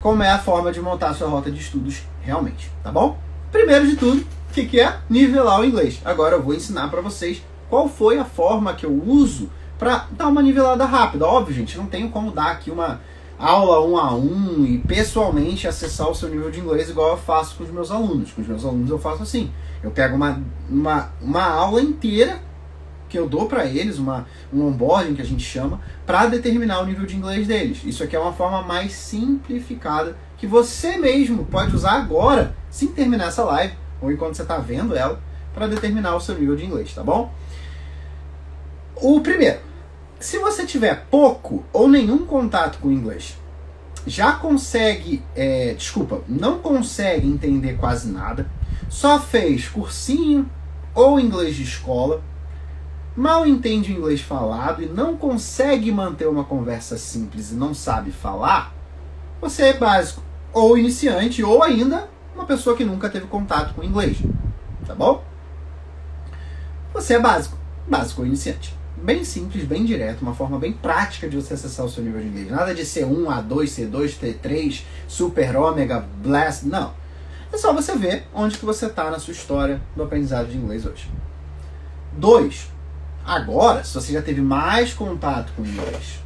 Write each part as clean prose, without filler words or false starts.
como é a forma de montar a sua rota de estudos realmente, tá bom? Primeiro de tudo, o que é? Nivelar o inglês. Agora eu vou ensinar para vocês qual foi a forma que eu uso para dar uma nivelada rápida. Óbvio, gente, não tenho como dar aqui uma aula 1 a 1 e pessoalmente acessar o seu nível de inglês igual eu faço com os meus alunos. Com os meus alunos eu faço assim. Eu pego uma aula inteira que eu dou para eles, um onboarding que a gente chama, para determinar o nível de inglês deles. Isso aqui é uma forma mais simplificada que você mesmo pode usar agora, sem terminar essa live, ou enquanto você está vendo ela, para determinar o seu nível de inglês, tá bom? O primeiro, se você tiver pouco ou nenhum contato com o inglês, não consegue entender quase nada, só fez cursinho ou inglês de escola, mal entende o inglês falado e não consegue manter uma conversa simples e não sabe falar, você é básico, ou iniciante, ou ainda uma pessoa que nunca teve contato com o inglês, tá bom? Você é básico ou iniciante. Bem simples, bem direto, uma forma bem prática de você acessar o seu nível de inglês. Nada de C1, A2, C2, T3, Super, Ômega, Blast, não. É só você ver onde que você está na sua história do aprendizado de inglês hoje. 2. Agora, se você já teve mais contato com o inglês,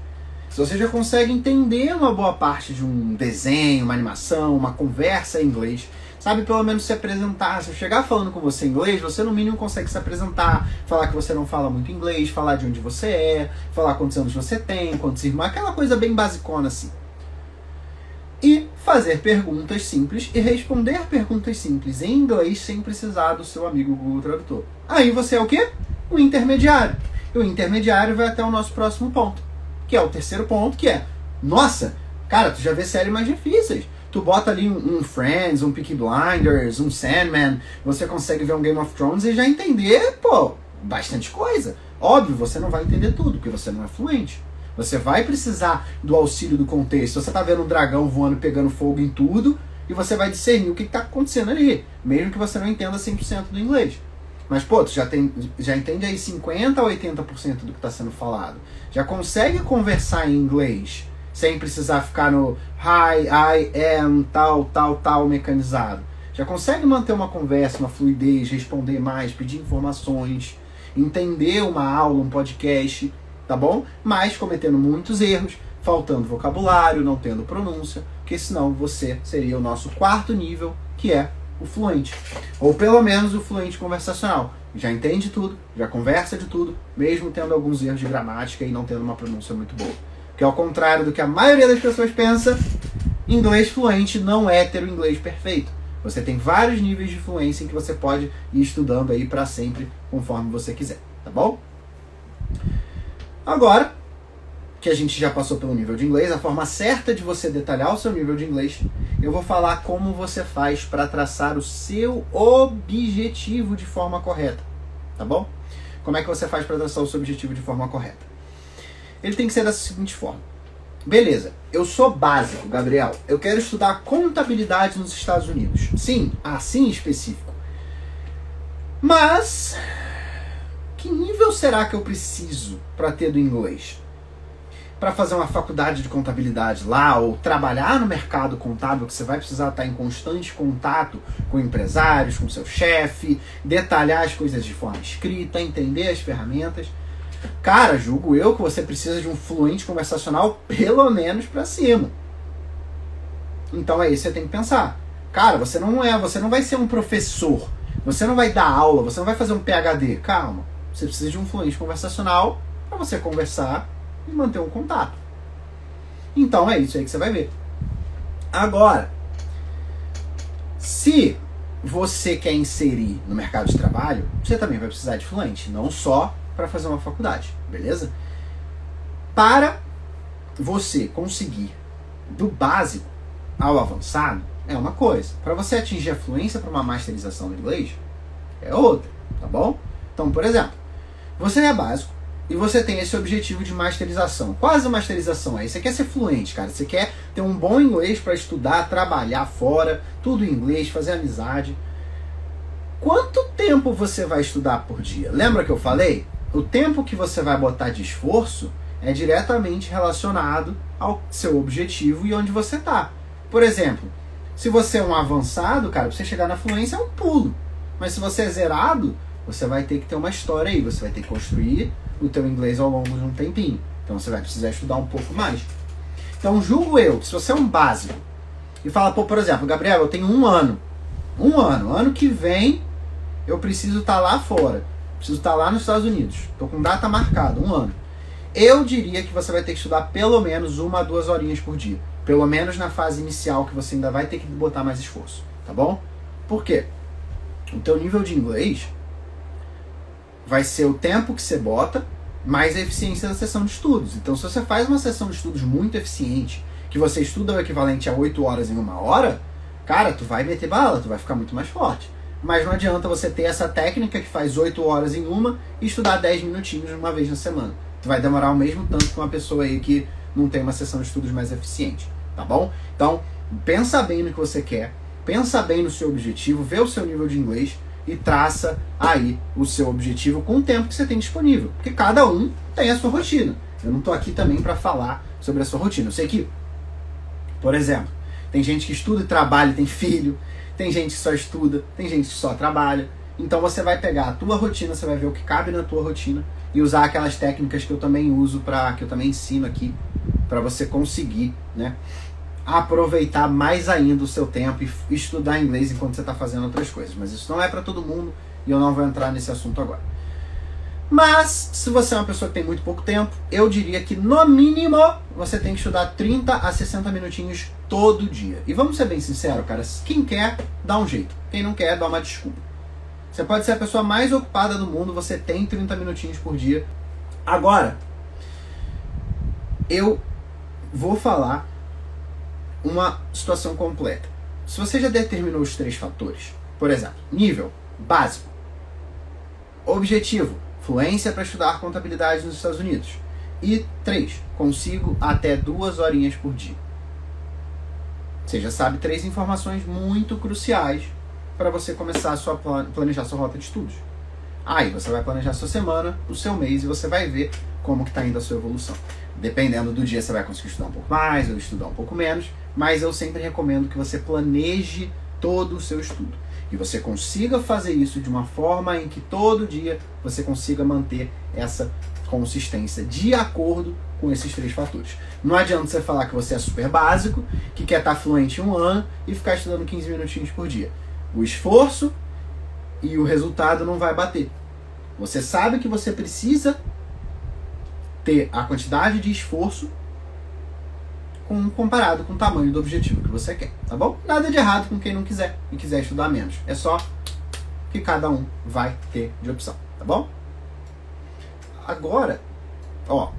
se você já consegue entender uma boa parte de um desenho, uma animação, uma conversa em inglês, sabe pelo menos se apresentar. Se eu chegar falando com você em inglês, você no mínimo consegue se apresentar, falar que você não fala muito inglês, falar de onde você é, falar quantos anos você tem, quantos irmãos, aquela coisa bem basicona assim. E fazer perguntas simples e responder perguntas simples em inglês sem precisar do seu amigo Google Tradutor. Aí você é o quê? O intermediário. E o intermediário vai até o nosso próximo ponto, que é o terceiro ponto, que é, nossa, cara, tu já vê séries mais difíceis. Tu bota ali um Friends, um Peaky Blinders, um Sandman, você consegue ver um Game of Thrones e já entender, bastante coisa. Óbvio, você não vai entender tudo, porque você não é fluente. Você vai precisar do auxílio do contexto. Você tá vendo um dragão voando, pegando fogo em tudo, e você vai discernir o que tá acontecendo ali, mesmo que você não entenda 100% do inglês. Mas, tu já entende aí 50% a 80% do que está sendo falado. Já consegue conversar em inglês sem precisar ficar no hi, I am, tal, mecanizado. Já consegue manter uma conversa, uma fluidez, responder mais, pedir informações, entender uma aula, um podcast, tá bom? Mas cometendo muitos erros, faltando vocabulário, não tendo pronúncia, porque senão você seria o nosso quarto nível, que é o fluente. Ou pelo menos o fluente conversacional. Já entende tudo, já conversa de tudo, mesmo tendo alguns erros de gramática e não tendo uma pronúncia muito boa. Que ao contrário do que a maioria das pessoas pensa, inglês fluente não é ter o inglês perfeito. Você tem vários níveis de fluência em que você pode ir estudando aí para sempre, conforme você quiser, tá bom? Agora que a gente já passou pelo nível de inglês, a forma certa de você detalhar o seu nível de inglês, eu vou falar como você faz para traçar o seu objetivo de forma correta, tá bom? Como é que você faz para traçar o seu objetivo de forma correta? Ele tem que ser da seguinte forma. Beleza, eu sou básico, Gabriel. Eu quero estudar contabilidade nos Estados Unidos. Sim, assim específico. Mas, que nível será que eu preciso para ter do inglês? Para fazer uma faculdade de contabilidade lá, ou trabalhar no mercado contábil, que você vai precisar estar em constante contato com empresários, com seu chefe, detalhar as coisas de forma escrita, entender as ferramentas. Cara, julgo eu que você precisa de um fluente conversacional pelo menos para cima. Então é isso que você tem que pensar. Cara, você não vai ser um professor, você não vai dar aula, você não vai fazer um PhD. Calma, você precisa de um fluente conversacional para você conversar e manter um contato. Então é isso aí que você vai ver. Agora, se você quer inserir no mercado de trabalho, você também vai precisar de fluente, não só para fazer uma faculdade, beleza? Para você conseguir do básico ao avançado é uma coisa. Para você atingir a fluência para uma masterização no inglês é outra, tá bom? Então, por exemplo, você é básico e você tem esse objetivo de masterização. Quase masterização aí. Você quer ser fluente, cara. Você quer ter um bom inglês para estudar, trabalhar fora, tudo em inglês, fazer amizade. Quanto tempo você vai estudar por dia? Lembra que eu falei? O tempo que você vai botar de esforço é diretamente relacionado ao seu objetivo e onde você está. Por exemplo, se você é um avançado, cara, pra você chegar na fluência é um pulo. Mas se você é zerado, você vai ter que ter uma história aí, você vai ter que construir o teu inglês ao longo de um tempinho. Então você vai precisar estudar um pouco mais. Então julgo eu, que se você é um básico e fala, pô, por exemplo, Gabriel, eu tenho um ano, ano que vem eu preciso estar lá fora, preciso estar lá nos Estados Unidos, tô com data marcada, um ano. Eu diria que você vai ter que estudar pelo menos 1 a 2 horinhas por dia. Pelo menos na fase inicial, que você ainda vai ter que botar mais esforço, tá bom? Por quê? O teu nível de inglês vai ser o tempo que você bota, mais a eficiência da sessão de estudos. Então, se você faz uma sessão de estudos muito eficiente, que você estuda o equivalente a 8 horas em 1 hora, cara, tu vai meter bala, tu vai ficar muito mais forte. Mas não adianta você ter essa técnica que faz 8 horas em uma e estudar 10 minutinhos uma vez na semana. Tu vai demorar o mesmo tanto que uma pessoa aí que não tem uma sessão de estudos mais eficiente, tá bom? Então, pensa bem no que você quer, pensa bem no seu objetivo, vê o seu nível de inglês e traça aí o seu objetivo com o tempo que você tem disponível. Porque cada um tem a sua rotina. Eu não tô aqui também para falar sobre a sua rotina. Eu sei que, por exemplo, tem gente que estuda e trabalha e tem filho, tem gente que só estuda, tem gente que só trabalha. Então você vai pegar a tua rotina, você vai ver o que cabe na tua rotina e usar aquelas técnicas que eu também uso, que eu também ensino aqui, para você conseguir, né, aproveitar mais ainda o seu tempo e estudar inglês enquanto você está fazendo outras coisas. Mas isso não é para todo mundo e eu não vou entrar nesse assunto agora. Mas, se você é uma pessoa que tem muito pouco tempo, eu diria que no mínimo você tem que estudar 30 a 60 minutinhos todo dia. E vamos ser bem sinceros, cara, quem quer, dá um jeito. Quem não quer, dá uma desculpa. Você pode ser a pessoa mais ocupada do mundo, você tem 30 minutinhos por dia. Agora, eu vou falar uma situação completa. Se você já determinou os 3 fatores, por exemplo, nível básico, objetivo, fluência para estudar contabilidade nos Estados Unidos, e 3, consigo até 2 horinhas por dia. Você já sabe 3 informações muito cruciais para você começar a planejar sua rota de estudos. Aí você vai planejar sua semana, o seu mês, e você vai ver como que está indo a sua evolução. Dependendo do dia, você vai conseguir estudar um pouco mais ou estudar um pouco menos, mas eu sempre recomendo que você planeje todo o seu estudo. E você consiga fazer isso de uma forma em que todo dia você consiga manter essa consistência de acordo com esses 3 fatores. Não adianta você falar que você é super básico, que quer estar fluente em 1 ano e ficar estudando 15 minutinhos por dia. O esforço e o resultado não vai bater. Você sabe que você precisa ter a quantidade de esforço comparado com o tamanho do objetivo que você quer, tá bom? Nada de errado com quem não quiser e quiser estudar menos. É só que cada um vai ter de opção, tá bom? Agora, ó,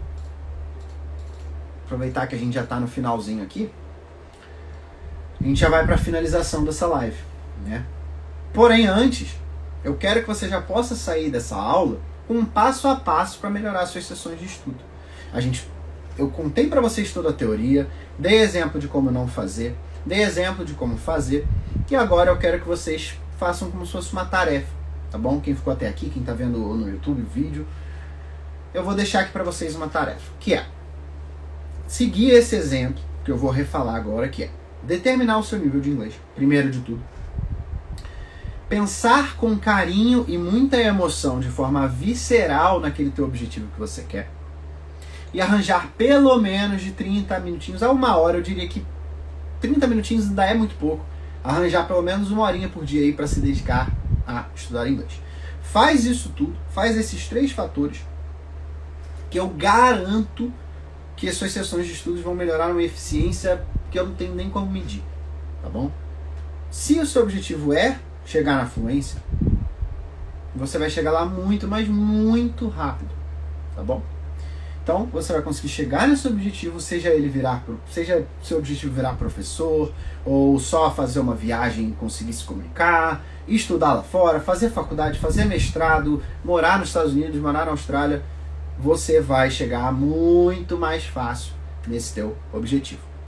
aproveitar que a gente já tá no finalzinho aqui, a gente já vai para a finalização dessa live, né? Porém, antes, eu quero que você já possa sair dessa aula com um passo a passo para melhorar suas sessões de estudo. Eu contei para vocês toda a teoria, dei exemplo de como não fazer, dei exemplo de como fazer, e agora eu quero que vocês façam como se fosse uma tarefa, tá bom? Quem ficou até aqui, quem tá vendo no YouTube o vídeo, eu vou deixar aqui para vocês uma tarefa, que é seguir esse exemplo que eu vou refalar agora, que é determinar o seu nível de inglês, primeiro de tudo. Pensar com carinho e muita emoção, de forma visceral, naquele teu objetivo que você quer. E arranjar pelo menos de 30 minutinhos a 1 hora. Eu diria que 30 minutinhos ainda é muito pouco. Arranjar pelo menos 1 horinha por dia aí para se dedicar a estudar inglês. Faz isso tudo, faz esses 3 fatores, que eu garanto que as suas sessões de estudos vão melhorar uma eficiência que eu não tenho nem como medir, tá bom? Se o seu objetivo é chegar na fluência, você vai chegar lá muito, mas muito rápido, tá bom? Então, você vai conseguir chegar nesse objetivo, seja seu objetivo virar professor, ou só fazer uma viagem e conseguir se comunicar, estudar lá fora, fazer faculdade, fazer mestrado, morar nos Estados Unidos, morar na Austrália, você vai chegar muito mais fácil nesse teu objetivo.